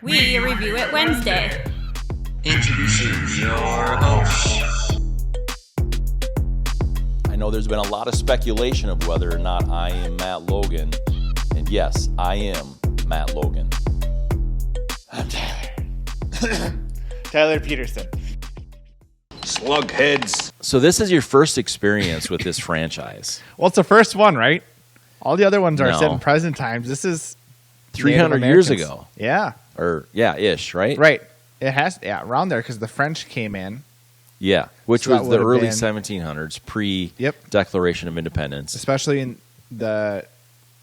We review it Wednesday. Introducing your hosts. I know there's been a lot of speculation of whether or not I am Matt Logan. And yes, I am Matt Logan. I'm Tyler. Tyler Peterson. Slugheads. So this is your first experience with this franchise. Well, it's the first one, right? All the other ones are No. set in present times. This is 300 Native years Americans. ago. Yeah. Or, yeah, ish, right? Right. It has, yeah, around there because the French came in, Yeah, which So that was the would've early been- 1700s, Yep. pre-Declaration of Independence. especially in the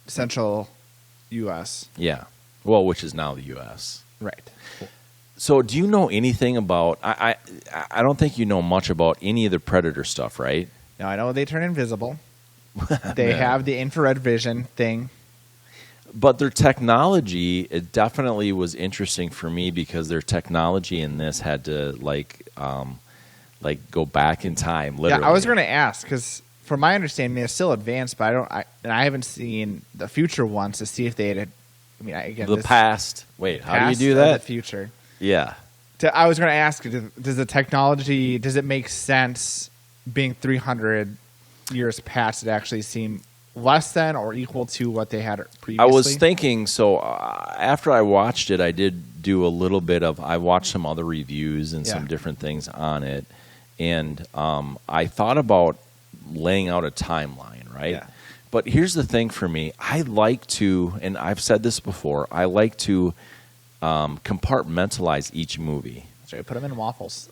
central U.S. Yeah. Well, which is now the U.S. Right. So do you know anything about... I don't think you know much about any of the Predator stuff, right? Now, I know they turn invisible. They have the infrared vision thing. But their technology, it definitely was interesting for me because their technology in this had to go back in time. Literally, Yeah, I was going to ask because, from my understanding, it's still advanced, but I haven't seen the future ones to see if they had. I mean, again, the this past. Wait, how do you past do or that? The future. Yeah, I was going to ask: does the technology? Does it make sense being 300 years past? It actually seem less than or equal to what they had previously. I was thinking. So after I watched it, I did do a little bit of. I watched some other reviews and some different things on it, and I thought about laying out a timeline, right? Yeah. But here's the thing for me. I like to, and I've said this before, I like to compartmentalize each movie. Sorry, put them in waffles.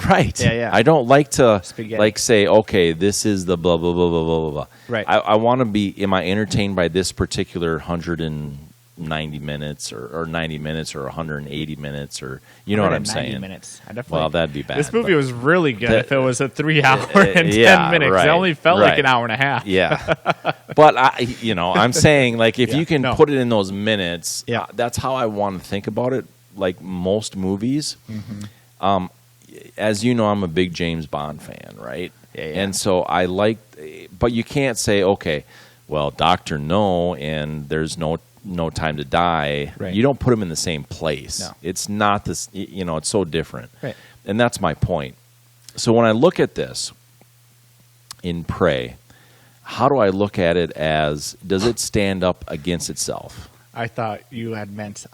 Right. Yeah, yeah. I don't like to Spaghetti. say, okay, this is the blah, blah, blah, blah, blah, blah. Right. I want to be, am I entertained by this particular 190 minutes or 90 minutes or 180 minutes or, you know what I'm 190 saying? minutes. I definitely. Well, that'd be bad. This movie but- was really good if it was a 3 hour and 10 yeah, minutes. right, It only felt like right. an hour and a half. Yeah. But, I'm saying, like, if Yeah, you can no. put it in those minutes, Yeah. that's how I want to think about it, like most movies. Mm-hmm. As you know, I'm a big James Bond fan, right? Yeah. And so I like, but you can't say, okay, well, Dr. No, and there's no time to die. Right. You don't put them in the same place. No. It's not this, it's so different. Right. And that's my point. So when I look at this in Prey, how do I look at it as, does it stand up against itself? I thought you had meant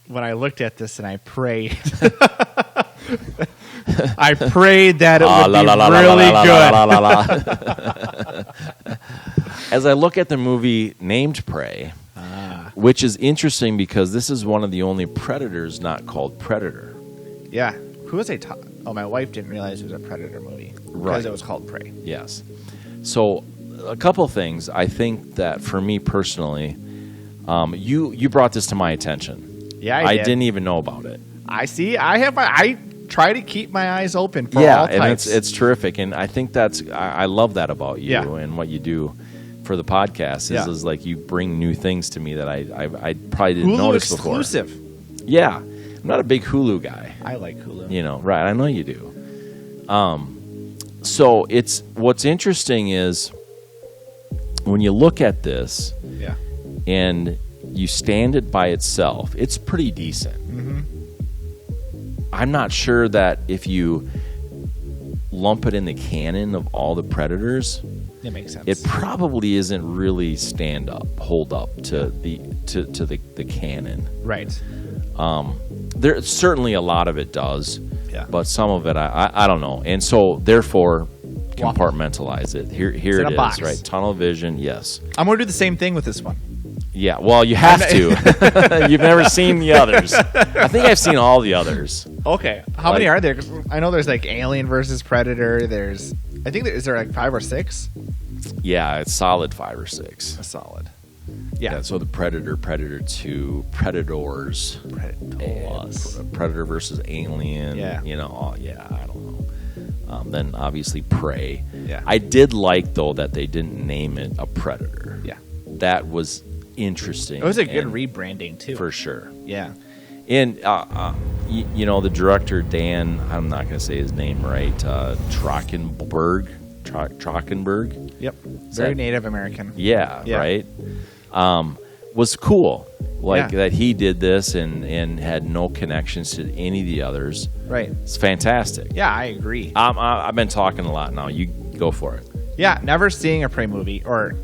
when I looked at this and I prayed. I prayed that it would be really good. As I look at the movie named Prey, which is interesting because this is one of the only Predators not called Predator. Yeah. Who was my wife didn't realize it was a Predator movie because Right. it was called Prey. Yes. So a couple things. I think that for me personally, you brought this to my attention. Yeah, I did. didn't even know about it. I see. I try to keep my eyes open for Yeah, all and types. it's terrific, and I think I love that about you Yeah. and what you do for the podcast. Is like you bring new things to me that I probably didn't Hulu notice exclusive. before. Yeah, I'm not a big Hulu guy. I like Hulu. Right? I know you do. So what's interesting is when you look at this Yeah. and you stand it by itself, it's pretty decent. Mm-hmm. I'm not sure that if you lump it in the canon of all the Predators, It makes sense. it probably isn't really hold up to the canon. right. There certainly a lot of it does, Yeah. but some of it I don't know, and so therefore compartmentalize it. Here in it a box. is, right? Tunnel vision, yes. I'm going to do the same thing with this one. Yeah, well, you have to. You've never seen the others. I think I've seen all the others. Okay. How many are there? 'Cause I know there's like Alien versus Predator. Is there like 5 or 6? Yeah, it's solid 5 or 6. A solid. Yeah, so the Predator, Predator 2, Predators, and Predator versus Alien. Yeah. I don't know. Then obviously Prey. Yeah. I did like, though, that they didn't name it a Predator. Yeah. That was interesting. It was a good and- rebranding too. For sure. Yeah. And, the director, Dan, I'm not going to say his name right, Trachtenberg. Trachtenberg? Yep. Very Native American. Yeah, Yeah. right? was cool. Like Yeah. that he did this and had no connections to any of the others. Right. It's fantastic. Yeah, I agree. I've been talking a lot now. You go for it. Yeah, never seeing a Prey movie or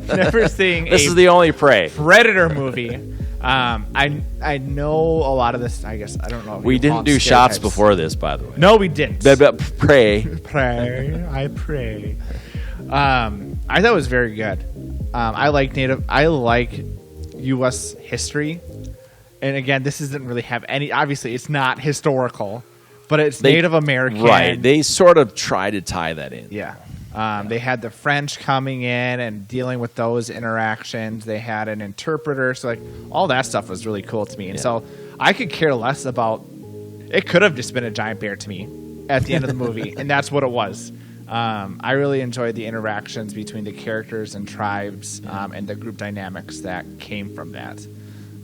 never seeing This a is the only Prey. Predator movie. I know a lot of this. I guess I don't know. If We you call didn't them do shots stereotypes. before this, by the way. No, we didn't. Prey. Pray, I pray. I thought it was very good. I like U.S. history, and again, this doesn't really have any. Obviously, it's not historical, but it's Native American. Right. They sort of try to tie that in. Yeah. They had the French coming in and dealing with those interactions. They had an interpreter, so like all that stuff was really cool to me. And so I could care less about. It could have just been a giant bear to me at the end of the movie, and that's what it was. I really enjoyed the interactions between the characters and tribes and the group dynamics that came from that.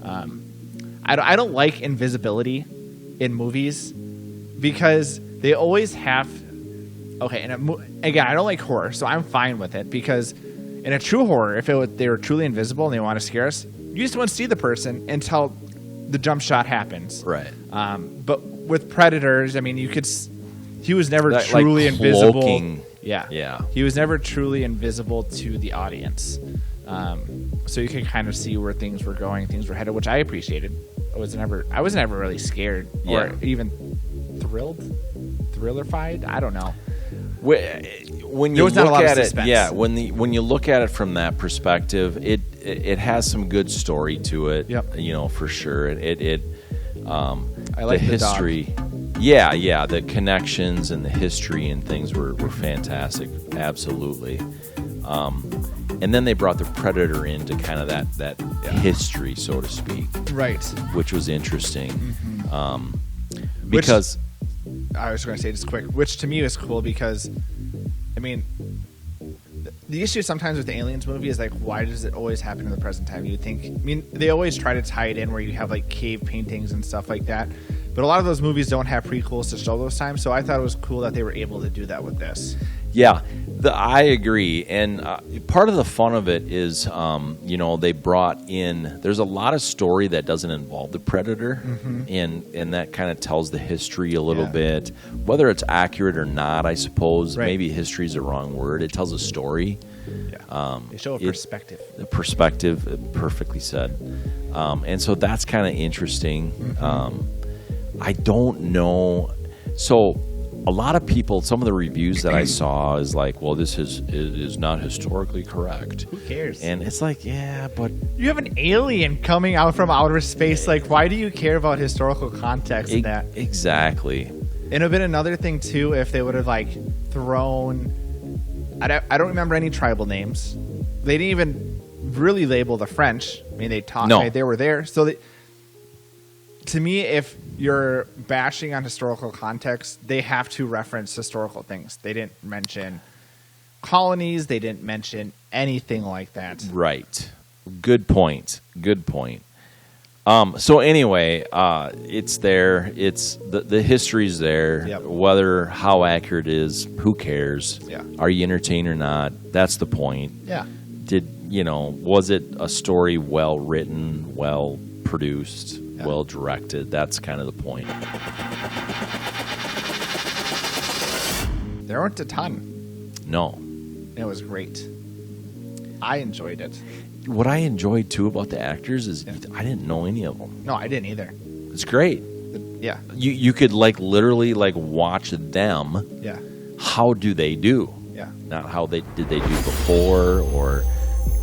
I don't like invisibility in movies because they always have. Okay, and again, I don't like horror, so I'm fine with it because in a true horror, if they were truly invisible and they want to scare us, you just want to see the person until the jump shot happens. Right. But with Predators, I mean, he was never That, truly like, invisible. cloaking. Yeah. Yeah. He was never truly invisible to the audience. So you could kind of see where things were going, things were headed, which I appreciated. I was never really scared or even thrillerified. I don't know. When you There was not a look lot of at it, suspense. when you look at it from that perspective, it has some good story to it. Yep. For sure. I like the history. dog. Yeah, the connections and the history and things were fantastic. Absolutely. And then they brought the Predator into kind of that history, so to speak, Right. which was interesting. Mm-hmm. Because I was going to say just quick, which to me is cool because, I mean, the issue sometimes with the Aliens movie is like, why does it always happen in the present time? You'd think, I mean, they always try to tie it in where you have like cave paintings and stuff like that, but a lot of those movies don't have prequels to show those times. So I thought it was cool that they were able to do that with this. yeah, I agree. And part of the fun of it is, they brought in. There's a lot of story that doesn't involve the Predator, and that kind of tells the history a little bit, whether it's accurate or not. I suppose maybe history is the wrong word. It tells a story. Yeah. They show a perspective. The perspective, perfectly said. And so that's kind of interesting. I don't know. So a lot of people, some of the reviews that I saw is like, well, this is not historically correct. Who cares? And it's like, yeah, but You have an alien coming out from outer space. Like, why do you care about historical context in that? Exactly. And it would have been another thing, too, if they would have, like, thrown... I don't remember any tribal names. They didn't even really label the French. I mean, they taught No. they were there. So, to me, if you're bashing on historical context, they have to reference historical things. They didn't mention colonies. They didn't mention anything like that. Right. Good point. So anyway, it's there. It's the history's there. Yep. Whether how accurate it is, who cares? Yeah. Are you entertained or not? That's the point. Yeah. Was it a story well written, well produced, well directed? That's kind of the point. There weren't a ton. No. It was great. I enjoyed it. What I enjoyed too about the actors is I didn't know any of them. No, I didn't either. It's great. Yeah. You could literally watch them. Yeah. How do they do? Yeah. Not how did they do before or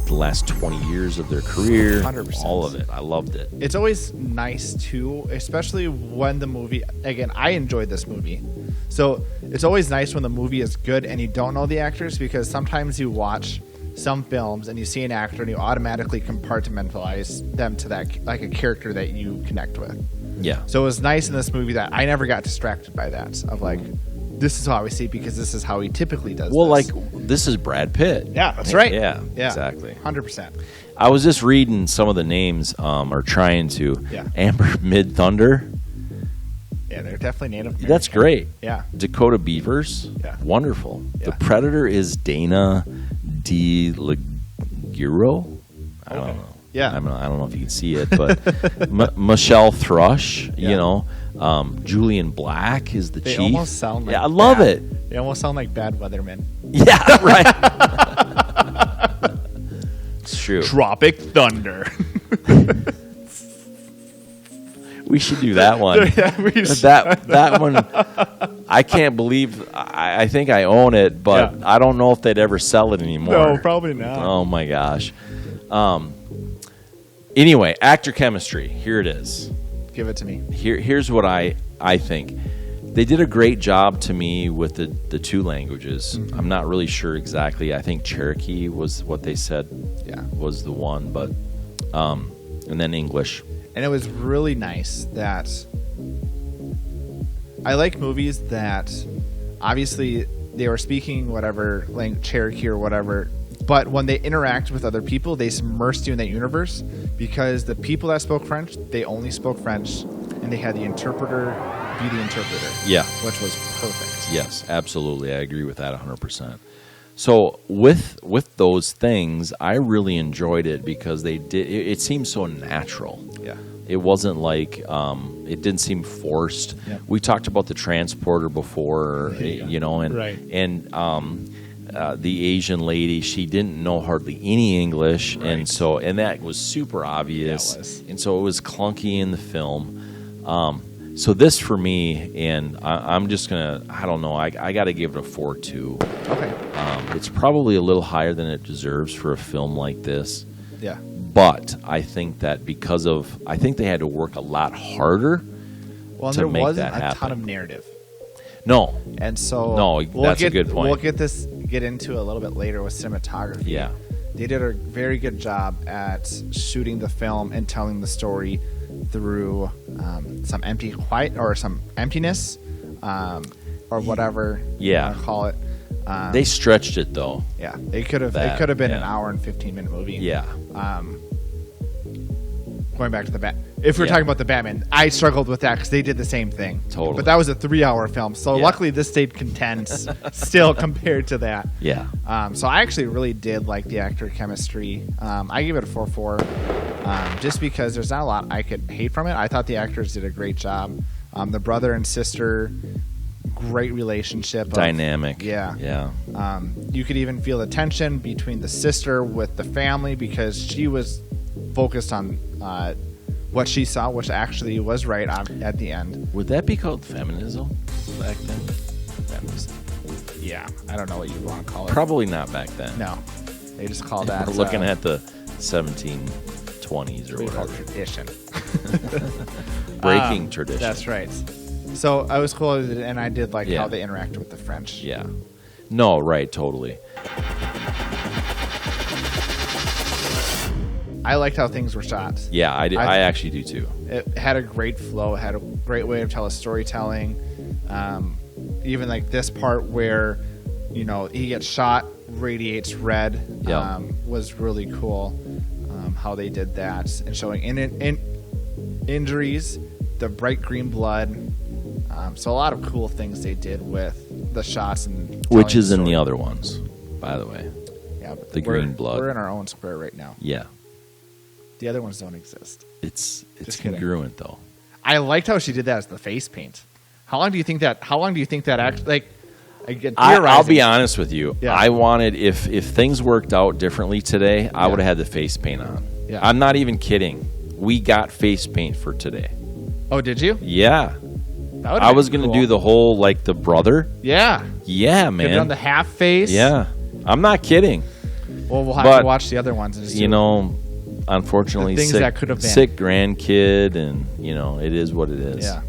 the last 20 years of their career. 100%. All of it. I loved it. It's always nice too, especially when the movie, again, I enjoyed this movie. So it's always nice when the movie is good and you don't know the actors, because sometimes you watch some films and you see an actor and you automatically compartmentalize them to that, like a character that you connect with. Yeah. So it was nice in this movie that I never got distracted by that, of like, this is how I see it because this is how he typically does this. This is Brad Pitt. Yeah, that's right. Yeah, exactly. 100%. I was just reading some of the names, or trying to. Yeah. Amber Midthunder. Yeah, they're definitely Native American. That's great. Yeah. Dakota Beavers. Yeah. Wonderful. Yeah. The Predator is Dane DiLiegro. I don't know. Yeah. I don't know if you can see it, but Michelle Thrush, Yeah. you know, Julian Black is the They chief. almost sound like I love bad- it. They almost sound like bad weathermen. Yeah, right. It's true. Tropic Thunder. We should do that one. Yeah, we should. That one, I can't believe. I think I own it, but Yeah. I don't know if they'd ever sell it anymore. No, probably not. Oh my gosh. Anyway, actor chemistry. Here it is. Give it to me. Here's what I think. They did a great job to me with the two languages. Mm-hmm. I'm not really sure exactly. I think Cherokee was what they said Yeah. was the one, but and then English. And it was really nice that I like movies that obviously they were speaking whatever like Cherokee or whatever, but when they interact with other people, they immersed you in that universe because the people that spoke French, they only spoke French, and they had the interpreter be the interpreter. Yeah. Which was perfect. Yes, absolutely. I agree with that 100%. So with those things, I really enjoyed it because they did. It seemed so natural. Yeah. It wasn't like it didn't seem forced. Yeah. We talked about the transporter before, you know, and Right. and the Asian lady, she didn't know hardly any English, Right. and that was super obvious, Yeah, it was. and so it was clunky in the film. So this for me, and I'm just gonna, I don't know, I got to give it a 4.2. Okay. It's probably a little higher than it deserves for a film like this. Yeah. But I think that I think they had to work a lot harder. Well, and to there make wasn't that a ton happen. of narrative. No. And so No, that's a good point. We'll get into a little bit later with cinematography. Yeah. They did a very good job at shooting the film and telling the story through some some emptiness, or whatever you Yeah. want to call it. They stretched it though. Yeah, it could have been an hour and 15-minute movie. Yeah. Going back to if we're Yeah. talking about the Batman, I struggled with that because they did the same thing. Totally. But that was a 3-hour film, so Yeah. luckily this stayed condensed still compared to that. Yeah. So I actually really did like the actor chemistry. I give it a 4.4, just because there's not a lot I could hate from it. I thought the actors did a great job. The brother and sister, great relationship. Dynamic. Yeah. Yeah. You could even feel the tension between the sister with the family because she was focused on what she saw, which actually was right at the end. Would that be called feminism back then? Yeah, I don't know what you want to call it. Probably not back then. No, they just call that. We're looking at the 1720s or what we call whatever. tradition. Breaking tradition. That's right. So I was cool with it, and I did like Yeah. how they interacted with the French. Yeah. No, right, totally. I liked how things were shot. Yeah, I actually do too. It had a great flow. It had a great way of telling storytelling. Even like this part where, you know, he gets shot, radiates red, Yeah. was really cool. How they did that and showing injuries, the bright green blood. So a lot of cool things they did with the shots and Which telling is in story. the other ones, by the way. Yeah, but the green blood. We're in our own square right now. Yeah. The other ones don't exist. It's Just kidding. congruent though. I liked how she did that as the face paint. How long do you think that actually like? I'll be honest with you. Yeah. I wanted if things worked out differently today, I Yeah. would have had the face paint on. Yeah. I'm not even kidding. We got face paint for today. Oh, did you? Yeah. That would've I been was going to cool. do the whole like the brother. Yeah. Yeah, Could have done man. the half face. Yeah. I'm not kidding. Well, we'll have But, to watch the other ones. And just You know, unfortunately, The things sick, that could have been. sick grandkid, and you know, it is what it is. Yeah.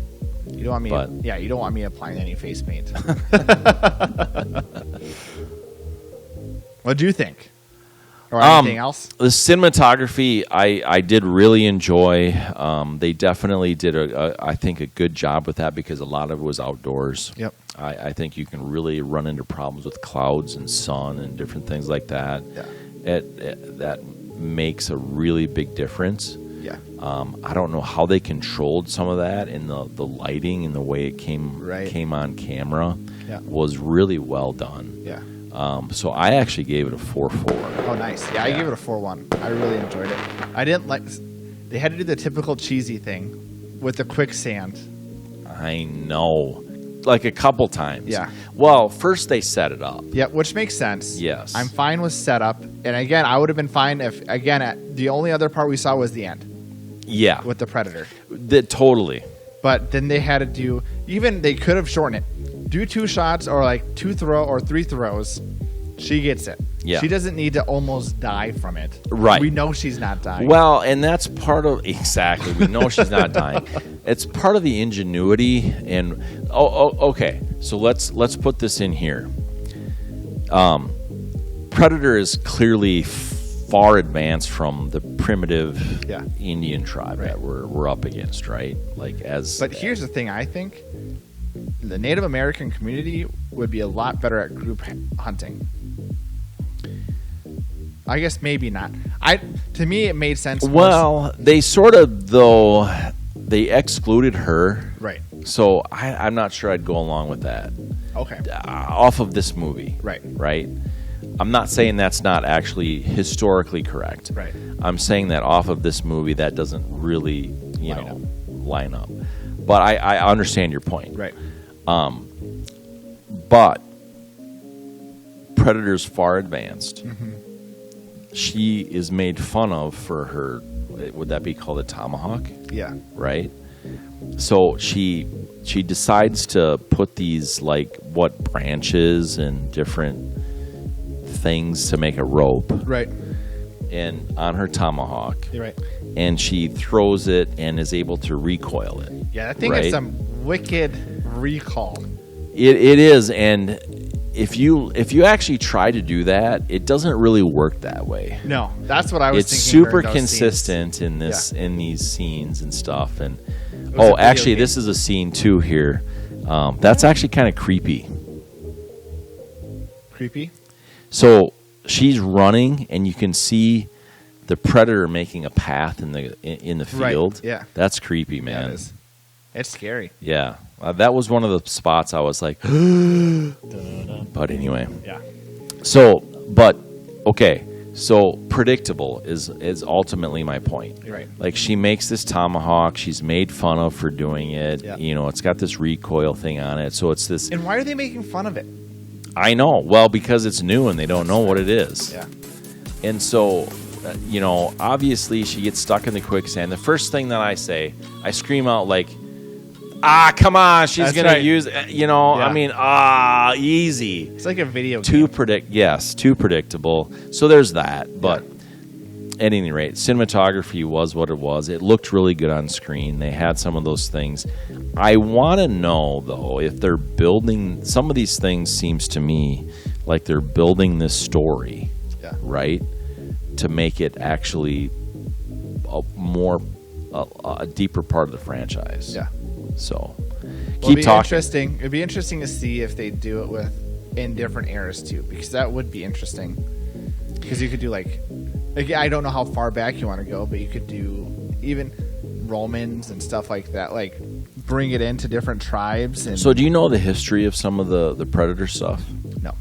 You don't want me. But- You don't want me applying any face paint. What do you think? Or anything else? The cinematography, I did really enjoy. They definitely did I think a good job with that because a lot of it was outdoors. Yep. I think you can really run into problems with clouds and sun and different things like that. Yeah. That makes a really big difference. Yeah. I don't know how they controlled some of that, and the lighting and the way it came Right. on camera Yeah. was really well done. Yeah. So I actually gave it a 4.4. Oh, nice. Yeah, I gave it a 4.1. I really enjoyed it. I didn't like. They had to do the typical cheesy thing with the quicksand. I know. Like a couple times. Yeah. Well, first they set it up. Yeah, which makes sense. Yes. I'm fine with setup. And again, I would have been fine if, again, the only other part we saw was the end. Yeah. With the Predator. Totally. But then they had to do, even they could have shortened it. Do 2 shots or like 2 throw or 3 throws. She gets it. Yeah. She doesn't need to almost die from it. Right. We know she's not dying. Well, and that's part of exactly. We know she's not dying. It's part of the ingenuity. And okay. So let's put this in here. Predator is clearly far advanced from the primitive Indian tribe that we're up against, right? But here's the thing. I think the Native American community would be a lot better at group hunting. I guess maybe not. To me, it made sense. Well, they sort of, though, they excluded her. Right. So I'm not sure I'd go along with that. Okay. Off of this movie. Right. Right? I'm not saying that's not actually historically correct. Right. I'm saying that off of this movie, that doesn't really, line up. But I understand your point. Right. But Predator's far advanced. Mm-hmm. She is made fun of for her, would that be called a tomahawk? Yeah. Right? So she decides to put these, branches and different things to make a rope. Right. And on her tomahawk. You're right. And she throws it and is able to recoil it. Yeah, I think it's some wicked recall. It is, and if you actually try to do that, it doesn't really work that way. No, that's what I was it's thinking. It's super consistent scenes. in these scenes and stuff. And actually, this is a scene too here. That's actually kind of creepy. Creepy? So she's running, and you can see the Predator making a path in the field. Right. Yeah, that's creepy, man. Yeah, it is. It's scary. Yeah, that was one of the spots I was like, but anyway. Yeah. So predictable is ultimately my point. You're right. Like, she makes this tomahawk. She's made fun of for doing it. Yeah. It's got this recoil thing on it. So it's this. And why are they making fun of it? I know. Well, because it's new and they don't know what it is. Yeah. And so, obviously she gets stuck in the quicksand. The first thing that I say, I scream out come on, she's going to use, Yeah. I mean, easy. It's like a video game. Too predictable. So there's that. But at any rate, cinematography was what it was. It looked really good on screen. They had some of those things. I want to know, though, if they're building, some of these things seems to me like they're building this story, right, to make it actually a deeper part of the franchise. Yeah. So, keep talking. It'd be interesting to see if they do it in different eras too, because that would be interesting. Because you could do I don't know how far back you want to go, but you could do even Romans and stuff like that. Bring it into different tribes. And so, do you know the history of some of the Predator stuff? No.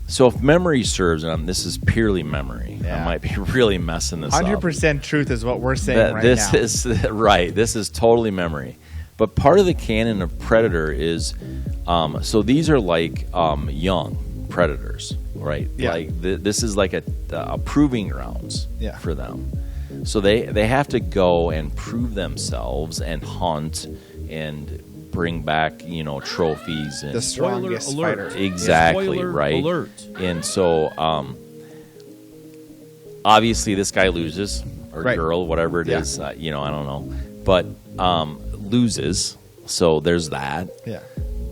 So, if memory serves, and this is purely memory, I might be really messing this up. 100% truth is what we're saying right this now. This is right. This is totally memory. But part of the canon of Predator is, so these are young predators, right? Yeah. This is like a proving grounds for them. So they have to go and prove themselves and hunt and bring back, trophies and the strongest fighter. Exactly, Spoiler right? alert. And so obviously this guy loses, or girl, whatever it is, I don't know. But loses, so there's that. Yeah.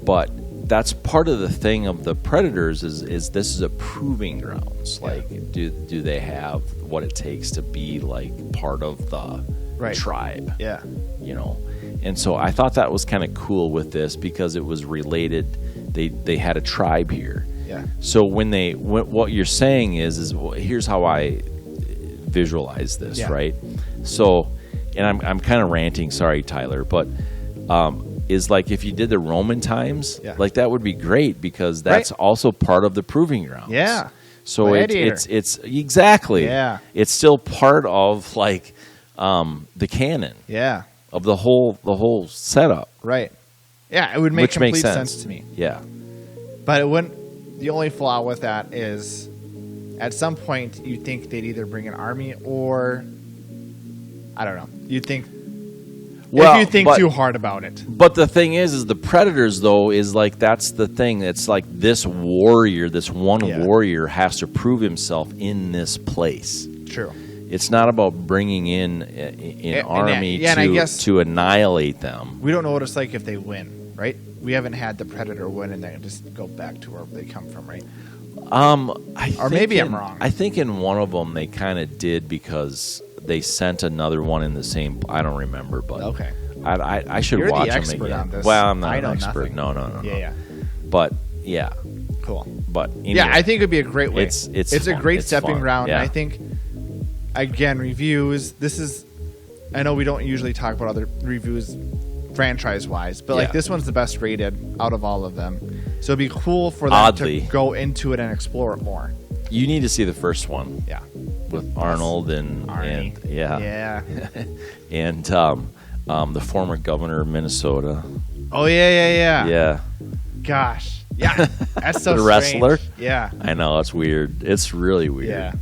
But that's part of the thing of the Predators is this is a proving grounds. Do they have what it takes to be part of the tribe? Yeah. And so I thought that was kind of cool with this because it was related. They had a tribe here. Yeah. So what you're saying is here's how I visualize this, right? So, and I'm kind of ranting, sorry, Tyler, but is like if you did the Roman times, Yeah. like that would be great because that's also part of the proving grounds. Yeah. So Gladiator. it's exactly. Yeah. It's still part of like the canon Yeah. of the whole setup. Right. Yeah, it would make Which complete makes sense to me. Yeah. But it wouldn't. The only flaw with that is, at some point, you think they'd either bring an army or, I don't know. You think Well, if you think but- too hard about it. But the thing is the Predators, though, is like that's the thing. It's like this warrior, this one Yeah. warrior has to prove himself in this place. True. It's not about bringing in an army and I guess- to annihilate them. We don't know what it's like if they win, right? We haven't had the Predator win and then just go back to where they come from, right? Maybe I'm wrong. I think in one of them they kind of did because they sent another one in the same. I don't remember, but Okay. I should You're watch the them expert again. on this. Well, I'm not I an know expert. nothing. No. Yeah. But yeah, Cool. but anyway, Yeah, I think it'd be a great way. It's a fun. great It's stepping fun. ground. Yeah. And I think, again, reviews. This is. I know we don't usually talk about other reviews, franchise-wise, but like Yeah. this one's the best rated out of all of them. So it'd be cool for them Oddly. to go into it and explore it more. you need to see the first one Yeah. with Arnold and Arnie. yeah, Yeah. and the former governor of Minnesota. Oh yeah. Yeah, Gosh. Yeah. That's so The strange. wrestler? Yeah. I know it's weird. It's really weird. Yeah.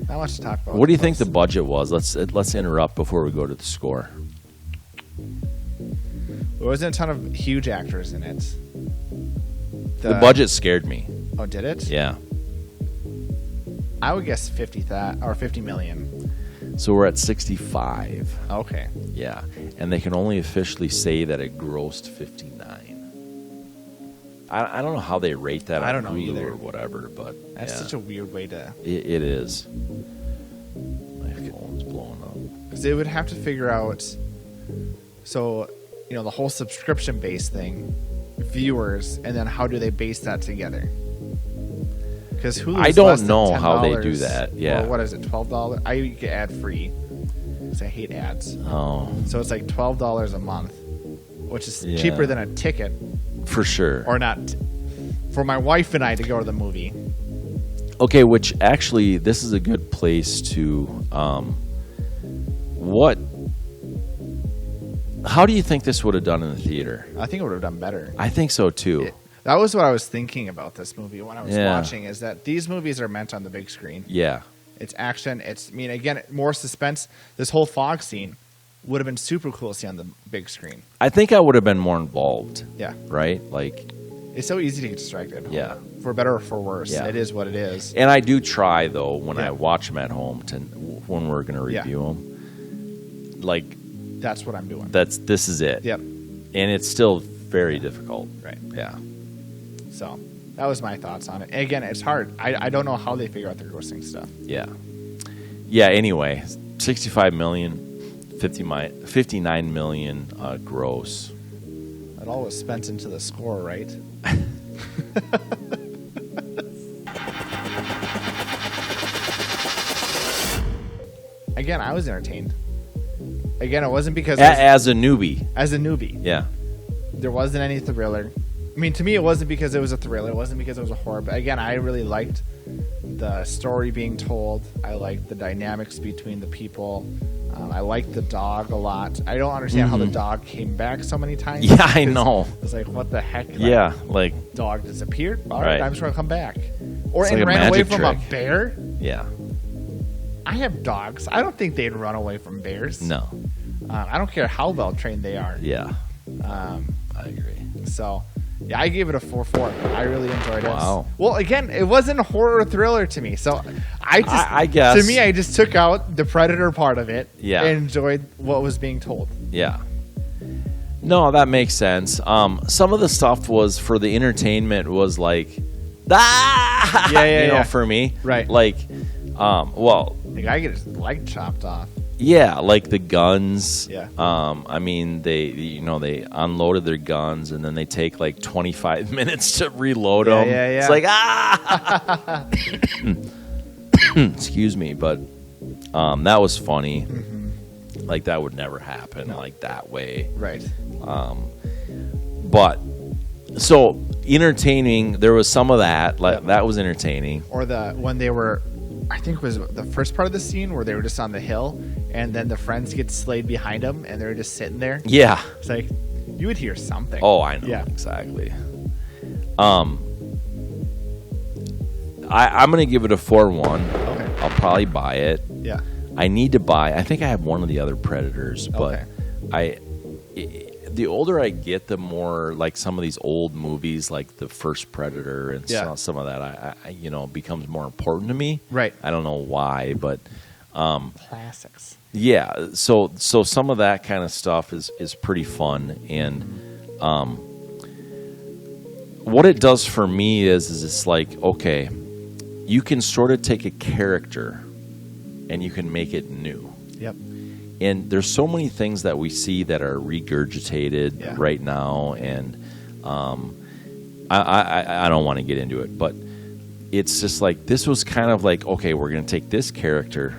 Not much to talk about. What do you think the budget was? Let's interrupt before we go to the score. There wasn't a ton of huge actors in it. The budget scared me. Oh, did it? Yeah. I would guess 50 million. So we're at 65. Okay. Yeah. And they can only officially say that it grossed 59. I don't know how they rate that I on don't know Hulu either. or whatever, but That's yeah. such a weird way to. It is. My phone's blowing up. Because they would have to figure out. So, the whole subscription based thing, viewers, and then how do they base that together? Because Hulu. I don't know how they do that. Yeah. Or what is it? $12? I get ad free. Because I hate ads. Oh, So it's like $12 a month, which is Yeah. cheaper than a ticket, for sure. or not. For my wife and I to go to the movie. Okay, which actually, this is a good place to. How do you think this would have done in the theater? I think it would have done better. I think so too. That was what I was thinking about this movie when I was Yeah. watching, is that these movies are meant on the big screen. Yeah. It's action. Again, more suspense. This whole fog scene would have been super cool to see on the big screen. I think I would have been more involved. Yeah. Right? Like, It's so easy to get distracted. Yeah. For better or for worse. Yeah. It is what it is. and I do try though when Yeah. I watch them at home when we're going to Yeah. review them. Like That's what I'm doing. this is it. Yep. And it's still very difficult. Right. Yeah. So that was my thoughts on it. Again, it's hard. I don't know how they figure out their grossing stuff. Yeah. Yeah, anyway, 65 million, 59 million gross. It all was spent into the score, right? Again, I was entertained. Again, it wasn't because As a newbie. as a newbie, Yeah. there wasn't any thriller. I mean, to me, it wasn't because it was a thriller. It wasn't because it was a horror. But again, I really liked the story being told. I liked the dynamics between the people. I liked the dog a lot. I don't understand how the dog came back so many times. Yeah, I know. It's like, what the heck? Like, Yeah, like, dog disappeared. All Right. right, I'm just gonna come back. Or It's and like a ran away magic from trick. a bear. yeah. I have dogs. I don't think they'd run away from bears. No. I don't care how well trained they are. Yeah. I agree. So, yeah, I gave it a 4-4. I really enjoyed it. Wow. Well, again, it wasn't a horror thriller to me. So, I guess. to me, I just took out the predator part of it. Yeah. And enjoyed what was being told. Yeah. No, that makes sense. Some of the stuff was for the entertainment was like, Yeah. for me. Right. Like, well, The guy gets his leg chopped off. yeah, like the guns. Yeah. I mean, they unloaded their guns and then they take like 25 minutes to reload them. Yeah. It's like, excuse me, but that was funny. Mm-hmm. Like that would never happen like that way. Right. But so entertaining. There was some of that. Like that was entertaining. Or when they were, I think it was the first part of the scene where they were just on the hill, and then the friends get slayed behind them, and they're just sitting there. Yeah. It's like you would hear something. Oh, I know. Yeah. Exactly. I'm gonna give it a 4-1. Okay. I'll probably buy it. Yeah. I need to buy. I think I have one of the other Predators, but Okay. the older I get, the more like some of these old movies, like the first Predator and some of that, I becomes more important to me. Right. I don't know why, but Classics. yeah. So some of that kind of stuff is pretty fun, and what it does for me is it's like, okay, you can sort of take a character and you can make it new. Yep. And there's so many things that we see that are regurgitated right now, and I don't want to get into it, but it's just like this was kind of like, okay, we're going to take this character,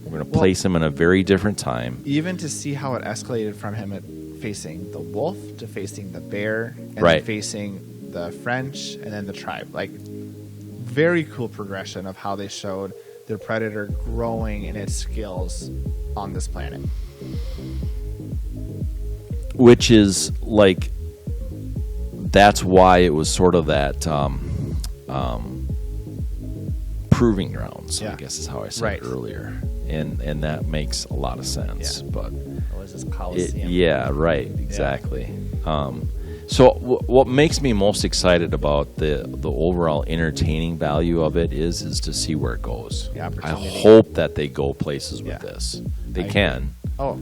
we're going to place him in a very different time. Even to see how it escalated from him facing the wolf to facing the bear, and Right. then facing the French, and then the tribe. Like, very cool progression of how they showed the Predator growing in its skills on this planet. Which is like, that's why it was sort of that proving grounds, I guess is how I said it earlier. And that makes a lot of sense. Yeah. But What is this, Coliseum? yeah, right, exactly. So what makes me most excited about the overall entertaining value of it is to see where it goes. The I opportunity. hope that they go places with Yeah. this. They can. Oh,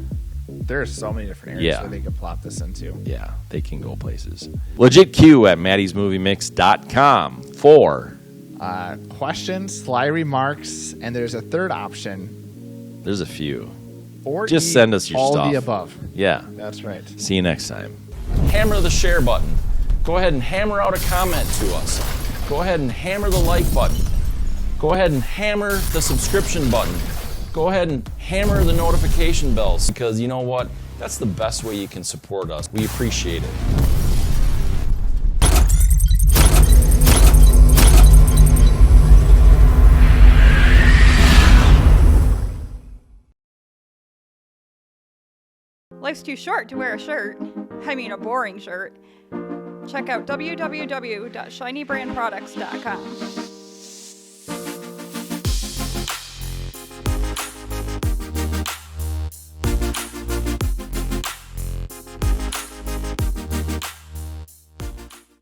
there are so many different areas Yeah. where they could plot this into. Yeah, they can go places. LegitQ at Matty'sMovieMix.com for Questions, sly remarks, and there's a third option. there's a few. Or Just eat send us your all stuff. the above. Yeah. That's right. See you next time. Hammer the share button. Go ahead and hammer out a comment to us. Go ahead and hammer the like button. Go ahead and hammer the subscription button. Go ahead and hammer the notification bells, because you know what? That's the best way you can support us. We appreciate it. Life's too short to wear a shirt. I mean, a boring shirt. Check out www.shinybrandproducts.com.